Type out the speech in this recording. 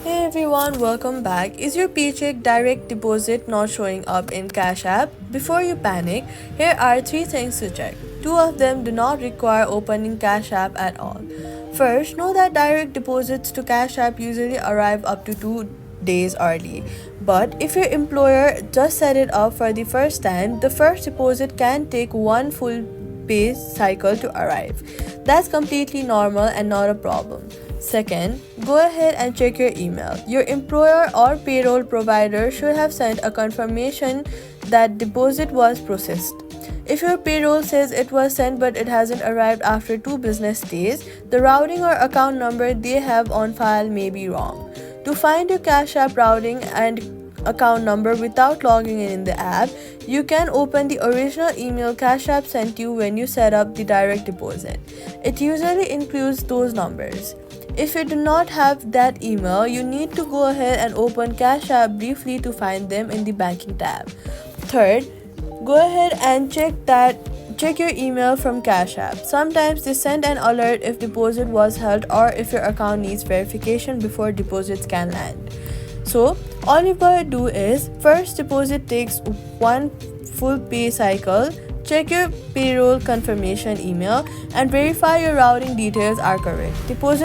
Hey everyone, welcome back. Is your paycheck direct deposit not showing up in Cash App? Before you panic, here are three things to check. Two of them do not require opening Cash App at all. First, know that direct deposits to Cash App usually arrive up to 2 days early. But if your employer just set it up for the first time, the first deposit can take one full pay cycle to arrive. That's completely normal and not a problem. Second, go ahead and check your email. Your employer or payroll provider should have sent a confirmation that deposit was processed. If your payroll says it was sent but it hasn't arrived after 2 business days, the routing or account number they have on file may be wrong. To find your Cash App routing and account number without logging in the app, you can open the original email Cash App sent you when you set up the direct deposit. It usually includes those numbers. If you do not have that email, you need to go ahead and open Cash App briefly to find them in the banking tab. Third, go ahead and check your email from Cash App. Sometimes they send an alert if deposit was held or if your account needs verification before deposits can land. So, all you've got to do is first deposit takes one full pay cycle. Check your payroll confirmation email and verify your routing details are correct. Deposit